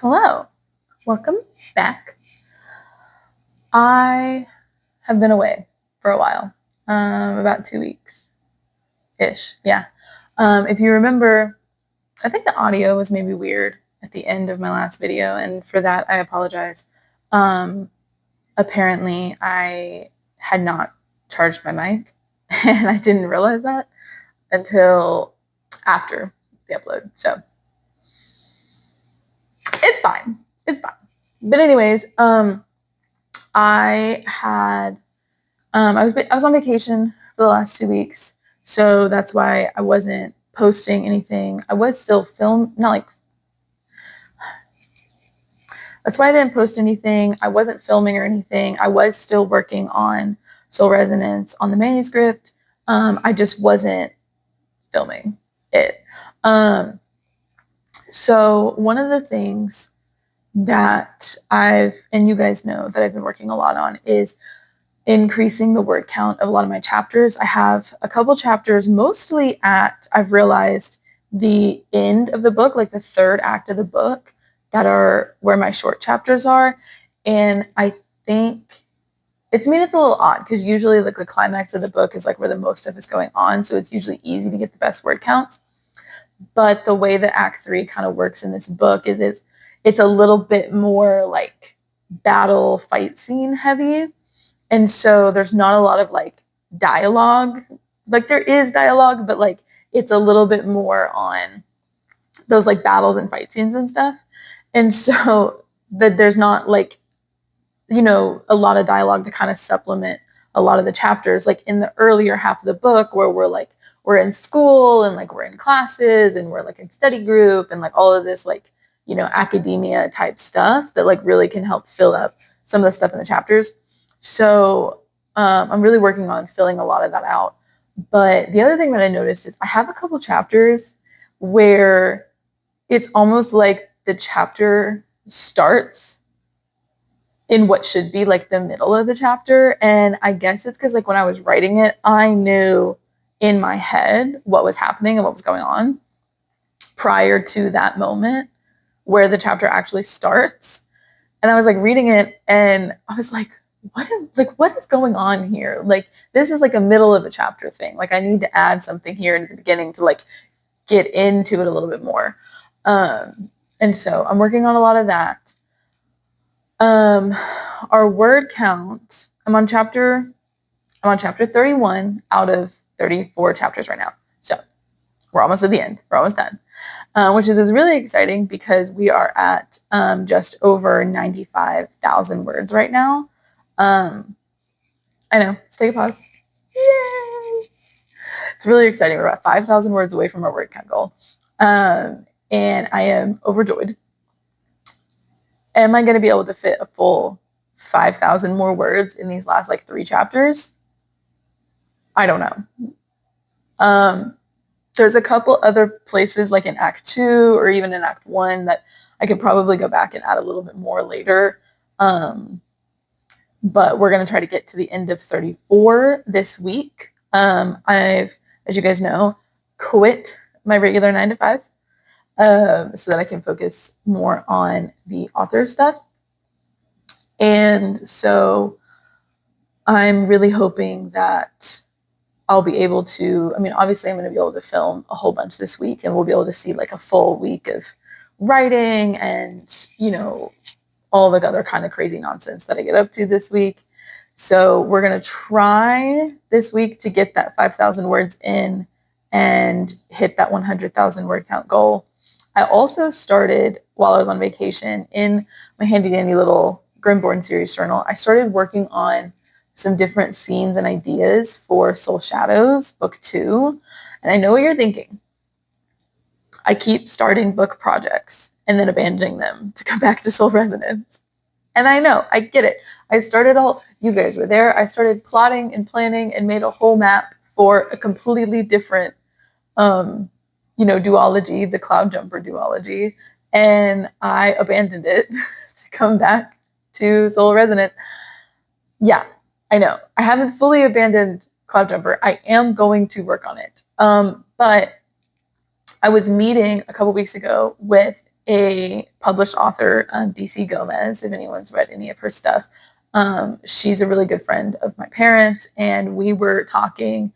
Hello, welcome back. I have been away for a while, about 2 weeks-ish, yeah. If you remember, I think the audio was maybe weird at the end of my last video, and for that I apologize. Apparently I had not charged my mic, and I didn't realize that until after the upload, so it's fine. It's fine. But anyways, I was on vacation for the last 2 weeks, so that's why I wasn't posting anything. I was still that's why I didn't post anything. I wasn't filming or anything. I was still working on Soul Resonance on the manuscript. I just wasn't filming it. So one of the things that and you guys know that I've been working a lot on is increasing the word count of a lot of my chapters. I have a couple chapters mostly I've realized, the end of the book, like the third act of the book, that are where my short chapters are. And I think it's a little odd because usually like the climax of the book is like where the most stuff is going on. So it's usually easy to get the best word counts. But the way that Act 3 kind of works in this book is it's a little bit more like battle fight scene heavy. And so there's not a lot of like dialogue. Like there is dialogue, but like it's a little bit more on those like battles and fight scenes and stuff. And so that there's not like, a lot of dialogue to kind of supplement a lot of the chapters. Like in the earlier half of the book where we're in school and like we're in classes and we're like in study group and like all of this like, academia type stuff that like really can help fill up some of the stuff in the chapters. So I'm really working on filling a lot of that out. But the other thing that I noticed is I have a couple chapters where it's almost like the chapter starts in what should be like the middle of the chapter. And I guess it's because like when I was writing it, I knew in my head what was happening and what was going on prior to that moment where the chapter actually starts. And I was like reading it and I was like, what is going on here? Like, this is like a middle of a chapter thing. Like I need to add something here in the beginning to like get into it a little bit more. And so I'm working on a lot of that. Our word count, I'm on chapter 31 out of 34 chapters right now. So we're almost at the end. We're almost done. Which is really exciting because we are at just over 95,000 words right now. I know. Let's take a pause. Yay! It's really exciting. We're about 5,000 words away from our word count goal. And I am overjoyed. Am I going to be able to fit a full 5,000 more words in these last like 3 chapters? I don't know. There's a couple other places like in Act 2 or even in Act 1 that I could probably go back and add a little bit more later. But we're going to try to get to the end of 34 this week. I've, as you guys know, quit my regular 9 to 5 so that I can focus more on the author stuff. And so I'm really hoping that I'll be able to, obviously I'm going to be able to film a whole bunch this week and we'll be able to see like a full week of writing and, all the other kind of crazy nonsense that I get up to this week. So we're going to try this week to get that 5,000 words in and hit that 100,000 word count goal. I also started, while I was on vacation, in my handy dandy little Grimborn series journal, I started working on some different scenes and ideas for Soul Shadows book 2. And I know what you're thinking. I keep starting book projects and then abandoning them to come back to Soul Resonance. And I know, I get it. I started you guys were there. I started plotting and planning and made a whole map for a completely different, duology, the Cloud Jumper duology. And I abandoned it to come back to Soul Resonance. Yeah, I know. I haven't fully abandoned Cloud Jumper. I am going to work on it. But I was meeting a couple weeks ago with a published author, DC Gomez, if anyone's read any of her stuff. She's a really good friend of my parents, and we were talking,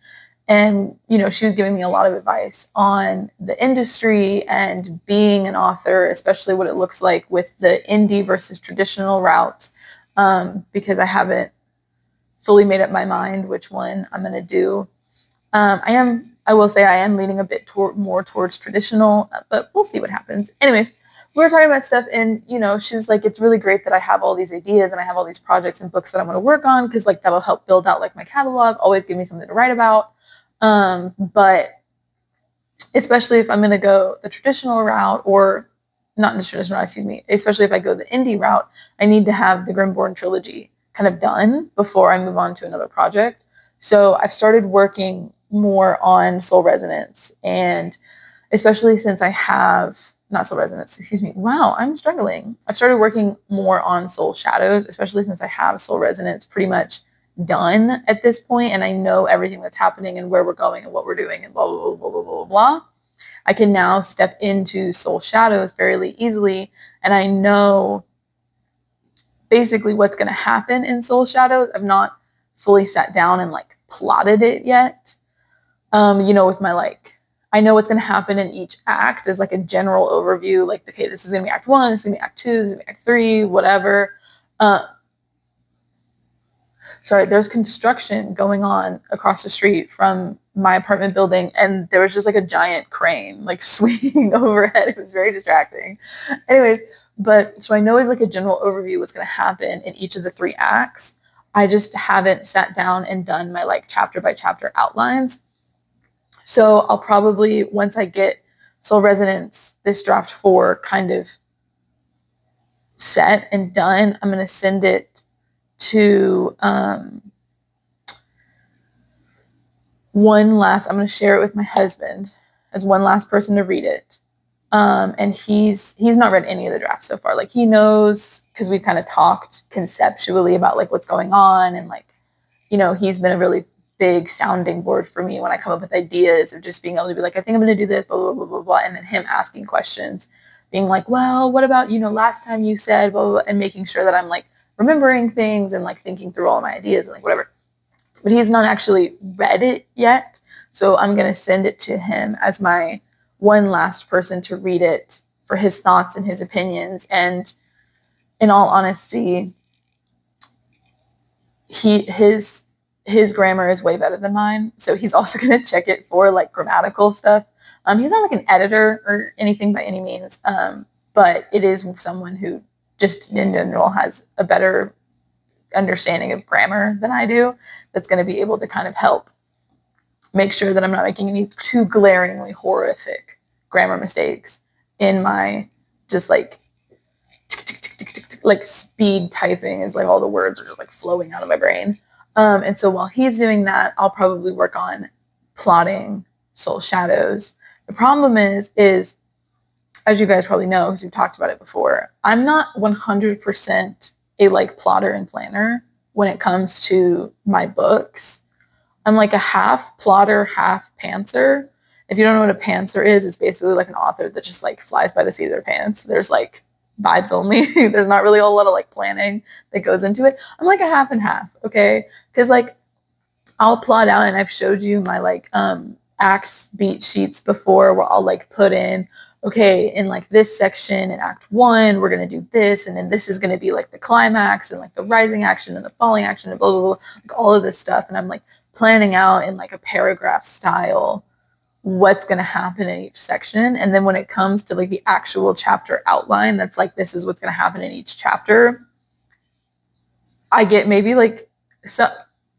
and she was giving me a lot of advice on the industry and being an author, especially what it looks like with the indie versus traditional routes, because I haven't fully made up my mind which one I'm going to do. I will say I am leaning a bit more towards traditional, but we'll see what happens. Anyways, we were talking about stuff, and she was like, it's really great that I have all these ideas and I have all these projects and books that I want to work on, because like that'll help build out like my catalog, always give me something to write about. But especially if I'm going to go the traditional route, or not the traditional route, excuse me, especially if I go the indie route, I need to have the Grimborn trilogy kind of done before I move on to another project. So I've started working more on Soul Resonance, and especially since I have, not Soul Resonance, excuse me. Wow, I'm struggling. I've started working more on Soul Shadows, especially since I have Soul Resonance pretty much done at this point, and I know everything that's happening and where we're going and what we're doing and blah, blah, blah, blah, blah, blah. I can now step into Soul Shadows fairly easily, and I know basically what's going to happen in Soul Shadows. I've not fully sat down and like plotted it yet. With my like, I know what's going to happen in each act as like a general overview. Like, okay, this is going to be act 1, this is going to be act 2, this is going to be act 3, whatever. Sorry, there's construction going on across the street from my apartment building, and there was just like a giant crane like swinging overhead. It was very distracting. Anyways, but so I know as like a general overview what's going to happen in each of the 3 acts. I just haven't sat down and done my like chapter by chapter outlines. So I'll probably, once I get Soul Resonance, this draft 4 kind of set and done, I'm going to send it to I'm going to share it with my husband as one last person to read it. And he's not read any of the drafts so far. Like, he knows, because we've kind of talked conceptually about like what's going on, and like, he's been a really big sounding board for me when I come up with ideas, of just being able to be like, I think I'm going to do this, blah, blah, blah, blah, blah. And then him asking questions, being like, well, what about, last time you said, blah, blah, blah, and making sure that I'm like remembering things and like thinking through all my ideas and like whatever. But he's not actually read it yet. So I'm going to send it to him as my one last person to read it for his thoughts and his opinions. And in all honesty, his grammar is way better than mine. So he's also going to check it for like grammatical stuff. He's not like an editor or anything by any means. But it is someone who just in general has a better understanding of grammar than I do, that's going to be able to kind of help make sure that I'm not making any too glaringly horrific grammar mistakes in my just like speed typing, is like all the words are just like flowing out of my brain. And so while he's doing that, I'll probably work on plotting Soul Shadows. The problem is as you guys probably know, because we've talked about it before, I'm not 100% a like plotter and planner when it comes to my books. I'm like a half plotter, half pantser. If you don't know what a pantser is, it's basically like an author that just like flies by the seat of their pants. There's like vibes only. There's not really a lot of like planning that goes into it. I'm like a half and half, okay? Because like I'll plot out, and I've showed you my like acts beat sheets before, where I'll like put in, okay, in like this section in act 1, we're going to do this, and then this is going to be like the climax and like the rising action and the falling action and blah, blah, blah, like all of this stuff. And I'm like planning out in like a paragraph style what's going to happen in each section. And then when it comes to like the actual chapter outline, that's like, this is what's going to happen in each chapter, I get maybe like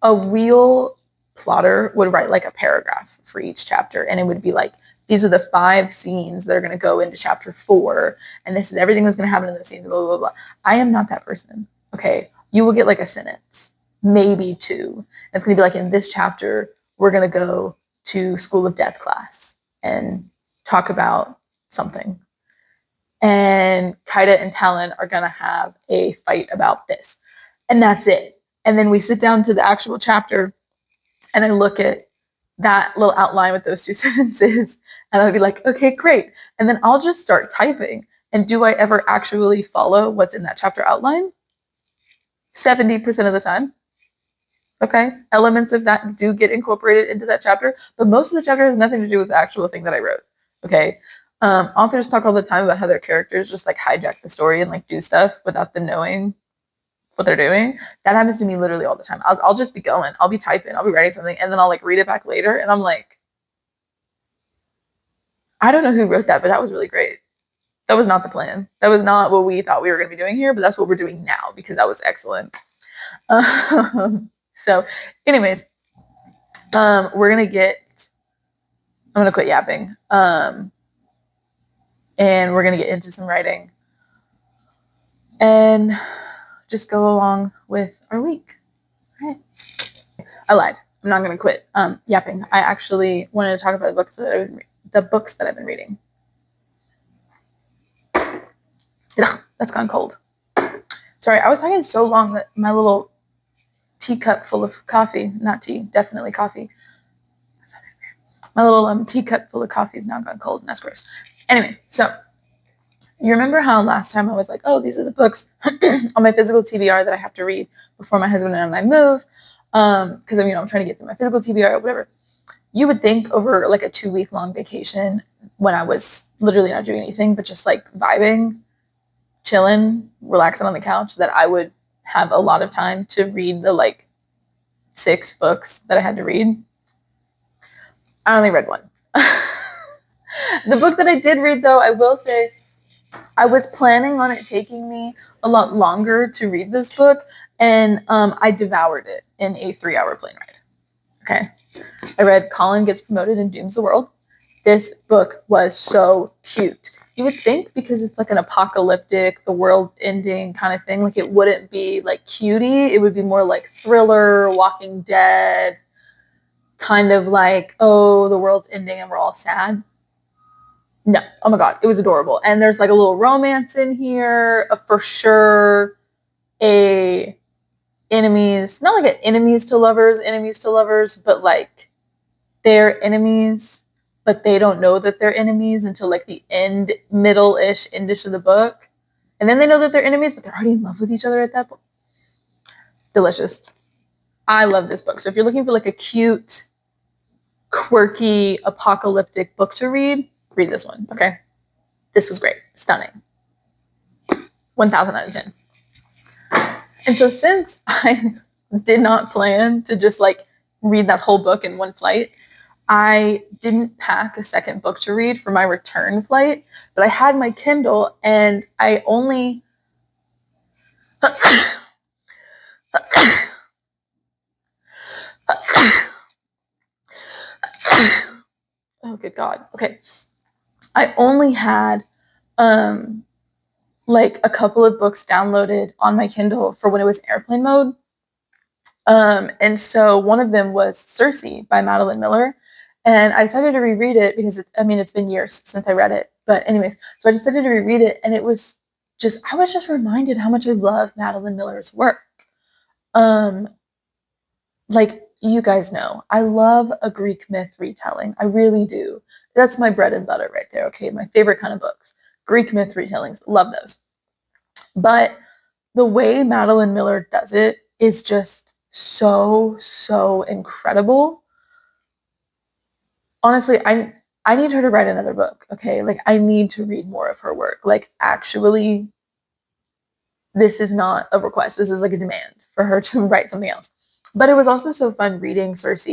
a real plotter would write like a paragraph for each chapter, and it would be like, these are the 5 scenes that are going to go into chapter 4, and this is everything that's going to happen in those scenes, blah, blah, blah. I am not that person, okay? You will get like a sentence, maybe 2. It's going to be like, in this chapter, we're going to go to School of Death class and talk about something. And Kaida and Talon are going to have a fight about this. And that's it. And then we sit down to the actual chapter, and I look at that little outline with those 2 sentences, and I'll be like, okay, great. And then I'll just start typing. And do I ever actually follow what's in that chapter outline? 70% of the time. Okay. Elements of that do get incorporated into that chapter, but most of the chapter has nothing to do with the actual thing that I wrote. Okay. Authors talk all the time about how their characters just like hijack the story and like do stuff without them knowing what they're doing. That happens to me literally all the time. I'll just be going, I'll be typing, I'll be writing something, and then I'll like read it back later, and I'm like, I don't know who wrote that, but that was really great. That was not the plan. That was not what we thought we were going to be doing here, but that's what we're doing now because that was excellent. So, anyways, we're gonna get. I'm gonna quit yapping, and we're gonna get into some writing, and just go along with our week. All right. I lied. I'm not gonna quit yapping. I actually wanted to talk about the books that I've been reading. Ugh, that's gone cold. Sorry, I was talking so long that my little teacup full of coffee, not tea, definitely coffee. My little teacup full of coffee is now gone cold, and that's gross. Anyways, so you remember how last time I was like, oh, these are the books on my physical TBR that I have to read before my husband and I move, because I'm trying to get through my physical TBR or whatever. You would think over like a 2-week long vacation when I was literally not doing anything but just like vibing, chilling, relaxing on the couch, that I would have a lot of time to read the like 6 books that I had to read. I only read one. The book that I did read, though, I will say, I was planning on it taking me a lot longer to read this book, and I devoured it in a 3-hour plane ride. Okay. I read Colin Gets Promoted and Dooms the World. This book was so cute. You would think because it's like an apocalyptic, the world ending kind of thing, like it wouldn't be like cutie. It would be more like thriller, Walking Dead, kind of like, oh, the world's ending and we're all sad. No. Oh my God. It was adorable. And there's like a little romance in here, for sure. Not like an enemies to lovers, but like they're enemies, but they don't know that they're enemies until like the endish of the book. And then they know that they're enemies, but they're already in love with each other at that point. Delicious. I love this book. So if you're looking for like a cute, quirky, apocalyptic book to read this one, okay? This was great. Stunning. 1,000 out of 10. And so since I did not plan to just like read that whole book in one flight, I didn't pack a second book to read for my return flight, but I had my Kindle and I only... Oh, good God. Okay. I only had like a couple of books downloaded on my Kindle for when it was airplane mode. And so one of them was Circe by Madeline Miller. And I decided to reread it because it's been years since I read it. But anyways, so I decided to reread it, and I was just reminded how much I love Madeline Miller's work. Like you guys know, I love a Greek myth retelling. I really do. That's my bread and butter right there. Okay, my favorite kind of books. Greek myth retellings, love those. But the way Madeline Miller does it is just so incredible. Honestly, I need her to write another book, okay? Like, I need to read more of her work. Like, actually, this is not a request. This is like a demand for her to write something else. But it was also so fun reading Circe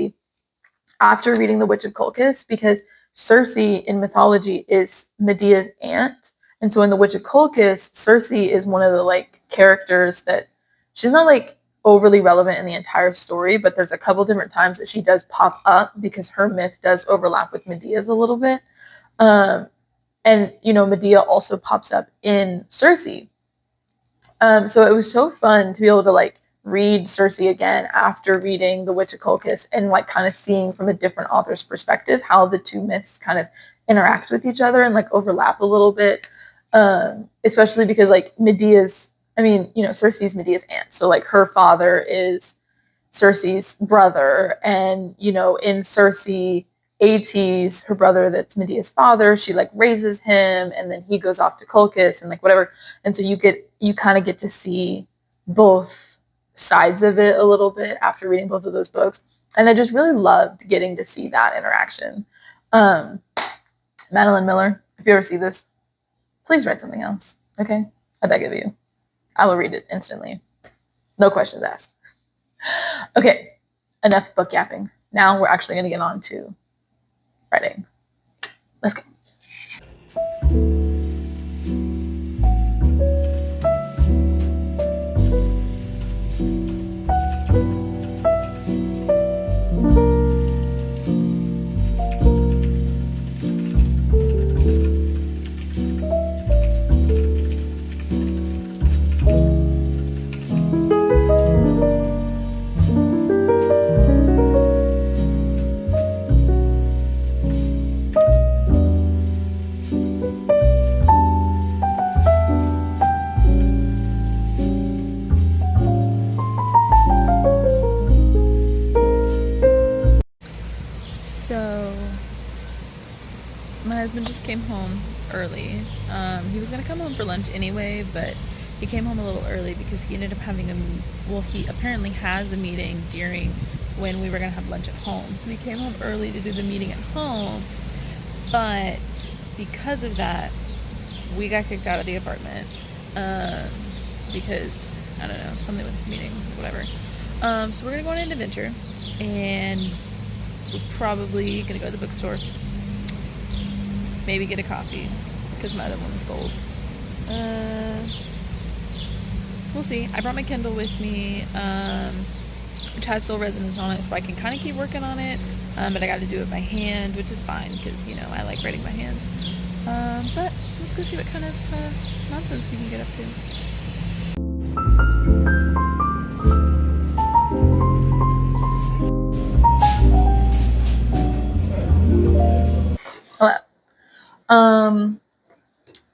after reading The Witch of Colchis, because Circe in mythology is Medea's aunt. And so in The Witch of Colchis, Circe is one of the like characters that she's not like overly relevant in the entire story, but there's a couple different times that she does pop up because her myth does overlap with Medea's a little bit. And Medea also pops up in Circe. So it was so fun to be able to like read Circe again after reading The Witch of Colchis and like kind of seeing from a different author's perspective how the two myths kind of interact with each other and like overlap a little bit. Especially because like Circe's Medea's aunt. So like her father is Circe's brother, and in Circe Ates, her brother that's Medea's father, she like raises him, and then he goes off to Colchis and like whatever. And so you kind of get to see both sides of it a little bit after reading both of those books. And I just really loved getting to see that interaction. Madeline Miller, if you ever see this, please write something else. Okay? I beg of you. I will read it instantly. No questions asked. Okay, enough book yapping. Now we're actually going to get on to writing. Let's go. So, my husband just came home early. He was going to come home for lunch anyway, but he came home a little early because he ended up having he apparently has a meeting during when we were going to have lunch at home. So he came home early to do the meeting at home, but because of that, we got kicked out of the apartment because, I don't know, something with this meeting, whatever. So we're going to go on an adventure, and we're probably going to go to the bookstore, maybe get a coffee, because my other one was cold. We'll see. I brought my Kindle with me, which has Soul Resonance on it, so I can kind of keep working on it, but I got to do it by hand, which is fine, because, you know, I like writing by hand. But let's go see what kind of nonsense we can get up to. Hello.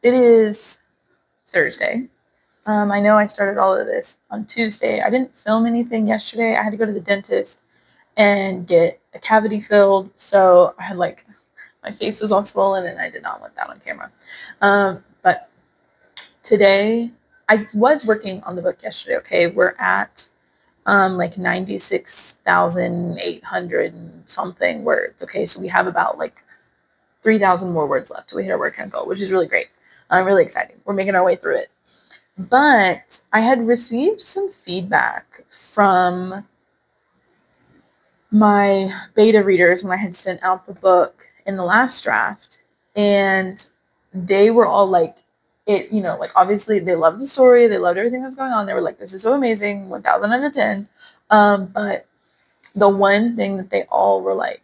It is Thursday. I know I started all of this on Tuesday. I didn't film anything yesterday. I had to go to the dentist and get a cavity filled, so I had like, my face was all swollen and I did not want that on camera. But today, I was working on the book yesterday, okay? We're at like 96,800 and something words, okay? So we have about like 3,000 more words left till we hit our word count goal, which is really great. Really exciting. We're making our way through it. But I had received some feedback from my beta readers when I had sent out the book in the last draft, and they were all like, it, you know, like obviously they loved the story, they loved everything that was going on. They were like, this is so amazing, 1,000 out of 10. But the one thing that they all were like,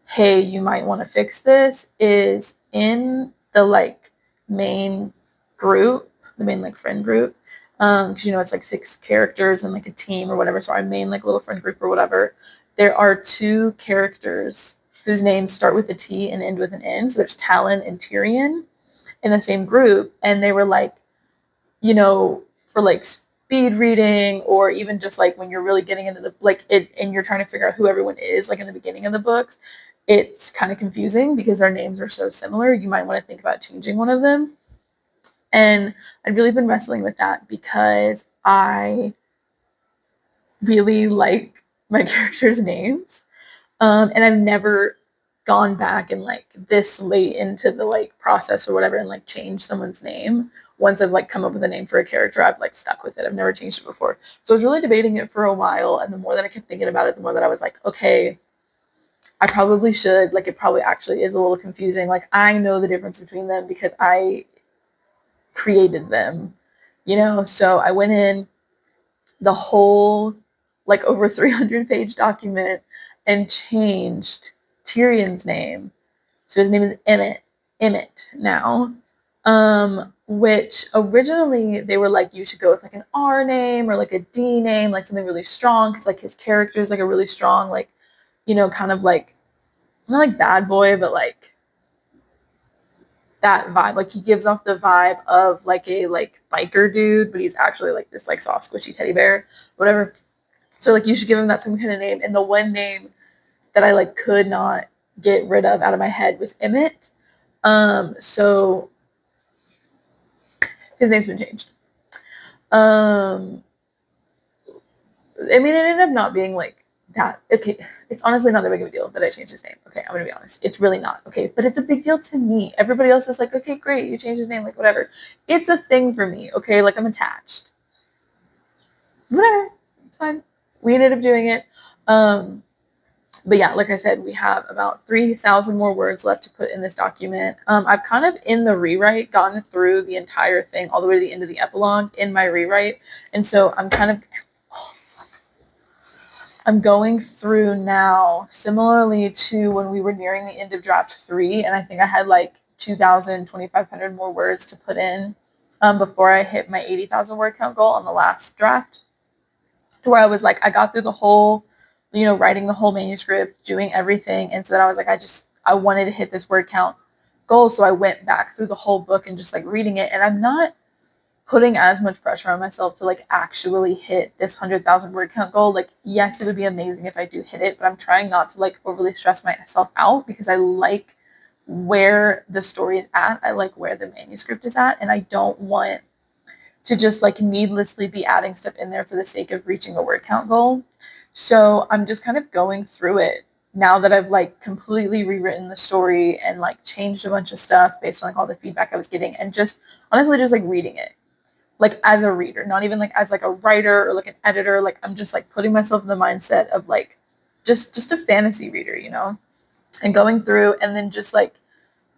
hey, you might want to fix this, is in the like main group, the main like friend group, because you know it's like 6 characters and like a team or whatever. So our main like little friend group or whatever, there are 2 characters whose names start with a T and end with an N. So there's Talon and Tyrion in the same group, and they were like, you know, for like speed reading, or even just like when you're really getting into the like it and you're trying to figure out who everyone is like in the beginning of the books, it's kind of confusing because our names are so similar. You might want to think about changing one of them. And I've really been wrestling with that because I really like my characters' names. And I've never gone back and like this late into the like process or whatever and like changed someone's name. Once I've like come up with a name for a character, I've like stuck with it. I've never changed it before. So I was really debating it for a while. And the more that I kept thinking about it, the more that I was like, okay, I probably should. Like, it probably actually is a little confusing. Like, I know the difference between them because I created them, you know? So I went in the whole, like, over 300-page document and changed Tyrion's name. So his name is Emmett now. Which originally they were like, you should go with like an R name or like a D name, like something really strong, because like his character is like a really strong, like, you know, kind of like, not like bad boy, but like that vibe. Like he gives off the vibe of like a like biker dude, but he's actually like this like soft squishy teddy bear, whatever. So like you should give him that same kind of name. And the one name that I like could not get rid of out of my head was Emmett. So his name's been changed. I mean, it ended up not being like that. Okay, it's honestly not that big of a deal that I changed his name. Okay, I'm gonna be honest. It's really not. Okay, but it's a big deal to me. Everybody else is like, okay, great, you changed his name, like whatever. It's a thing for me. Okay, like I'm attached. Whatever, it's fine. We ended up doing it. But yeah, like I said, we have about 3,000 more words left to put in this document. I've kind of, in the rewrite, gotten through the entire thing all the way to the end of the epilogue in my rewrite. And so I'm going through now, similarly to when we were nearing the end of draft 3, and I think I had like 2,000, 2,500 more words to put in before I hit my 80,000 word count goal on the last draft, to where I was like, I got through the whole, writing the whole manuscript, doing everything, and so then I was like, I wanted to hit this word count goal, so I went back through the whole book and just like reading it, and I'm not putting as much pressure on myself to like actually hit this 100,000 word count goal. Like, yes, it would be amazing if I do hit it, but I'm trying not to like overly stress myself out, because I like where the story is at. I like where the manuscript is at, and I don't want to just like needlessly be adding stuff in there for the sake of reaching a word count goal. So I'm just kind of going through it now that I've like completely rewritten the story and like changed a bunch of stuff based on like all the feedback I was getting, and just honestly just like reading it like as a reader, not even like as like a writer or like an editor. Like I'm just like putting myself in the mindset of like just a fantasy reader, and going through, and then just like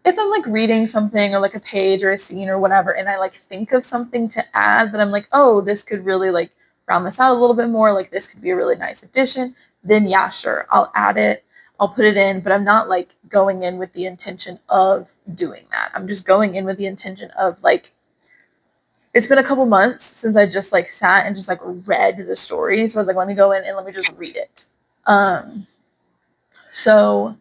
if I'm like reading something or like a page or a scene or whatever, and I like think of something to add that I'm like, oh, this could really like round this out a little bit more, like this could be a really nice addition, then yeah, sure, I'll add it, I'll put it in, but I'm not like going in with the intention of doing that. I'm just going in with the intention of like, it's been a couple months since I just like sat and just like read the story. So I was like, let me go in and let me just read it. So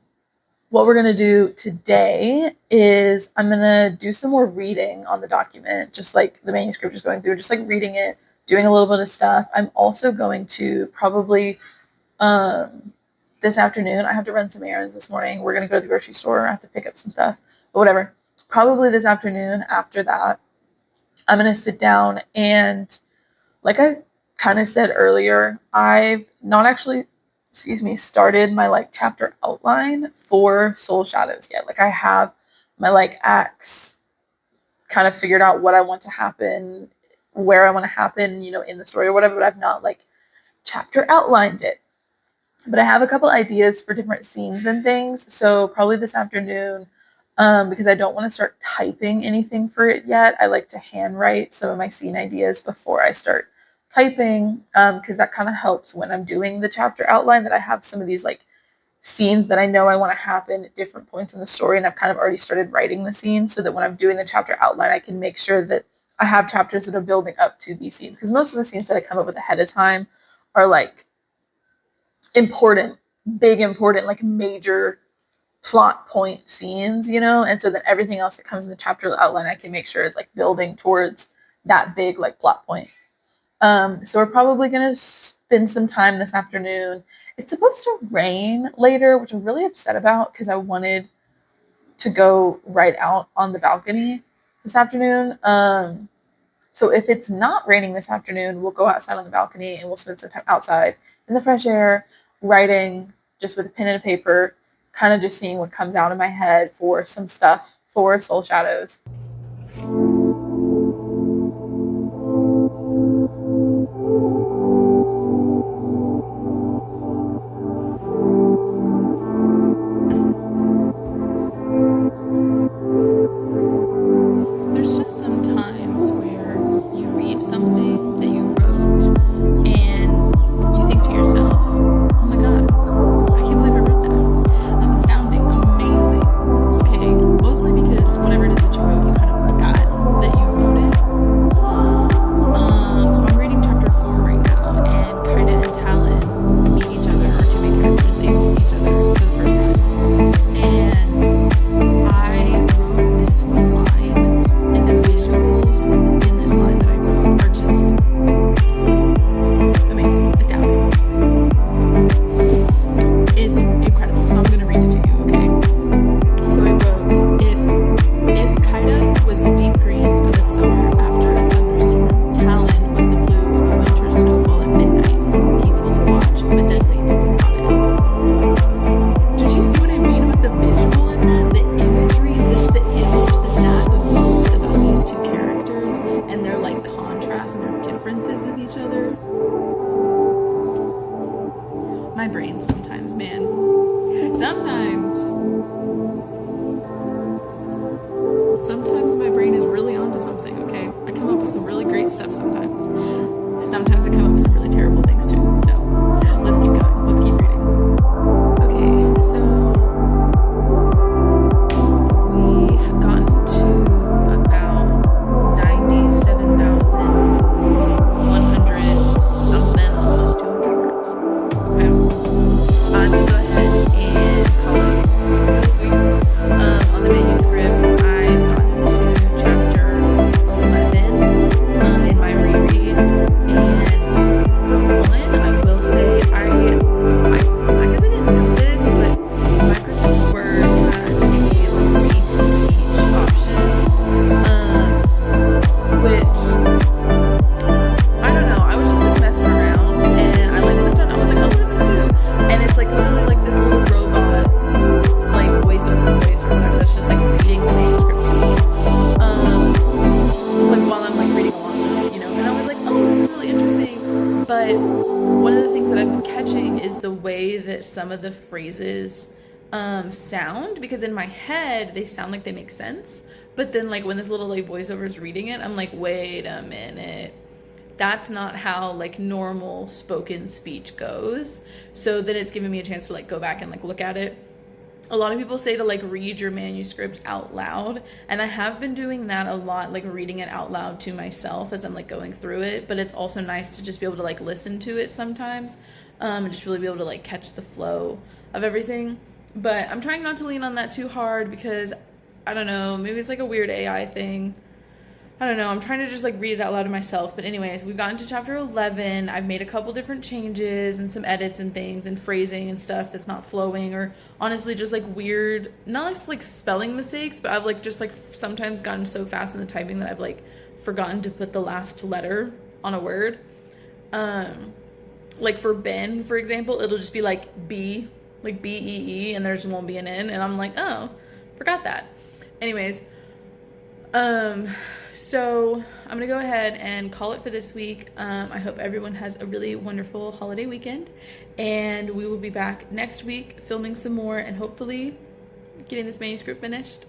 what we're going to do today is I'm going to do some more reading on the document, just like the manuscript, just going through, just like reading it, doing a little bit of stuff. I'm also going to probably this afternoon, I have to run some errands this morning. We're going to go to the grocery store. I have to pick up some stuff, but whatever. Probably this afternoon after that, I'm going to sit down and, like I kind of said earlier, I've not actually, started my like chapter outline for Soul Shadows yet. Like I have my like acts kind of figured out what I want to happen, where I want to happen, in the story or whatever, but I've not like chapter outlined it. But I have a couple ideas for different scenes and things. So probably this afternoon, because I don't want to start typing anything for it yet. I like to handwrite some of my scene ideas before I start typing, because that kind of helps when I'm doing the chapter outline, that I have some of these like scenes that I know I want to happen at different points in the story, and I've kind of already started writing the scene, so that when I'm doing the chapter outline, I can make sure that I have chapters that are building up to these scenes, because most of the scenes that I come up with ahead of time are like important, like major plot point scenes, and so then everything else that comes in the chapter outline I can make sure is like building towards that big like plot point. So we're probably gonna spend some time this afternoon. It's supposed to rain later, which I'm really upset about, because I wanted to go right out on the balcony this afternoon. So if it's not raining this afternoon, we'll go outside on the balcony and we'll spend some time outside in the fresh air, writing just with a pen and a paper, kind of just seeing what comes out of my head for some stuff for Soul Shadows. There's just some times where you read something that you wrote and you think to yourself, oh my God, I can't believe I wrote that. I'm astounding, amazing. Okay, mostly because whatever it is that you wrote, you some of the phrases sound, because in my head they sound like they make sense, but then like when this little like voiceover is reading it, I'm like, wait a minute, that's not how like normal spoken speech goes. So then it's given me a chance to like go back and like look at it. A lot of people say to like read your manuscript out loud, and I have been doing that a lot, like reading it out loud to myself as I'm like going through it. But it's also nice to just be able to like listen to it sometimes, and just really be able to like catch the flow of everything. But I'm trying not to lean on that too hard, because I don't know, maybe it's like a weird AI thing. I don't know. I'm trying to just like read it out loud to myself. But anyways, we've gotten to chapter 11. I've made a couple different changes and some edits and things and phrasing and stuff that's not flowing, or honestly just like weird, not like spelling mistakes, but I've like just like sometimes gotten so fast in the typing that I've like forgotten to put the last letter on a word. Like for Ben, for example, it'll just be like B, like BEE, and there just won't be an N, and I'm like, oh, forgot that. Anyways, so I'm gonna go ahead and call it for this week. I hope everyone has a really wonderful holiday weekend, and we will be back next week filming some more and hopefully getting this manuscript finished.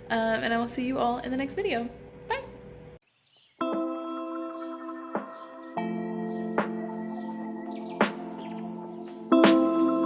And I will see you all in the next video.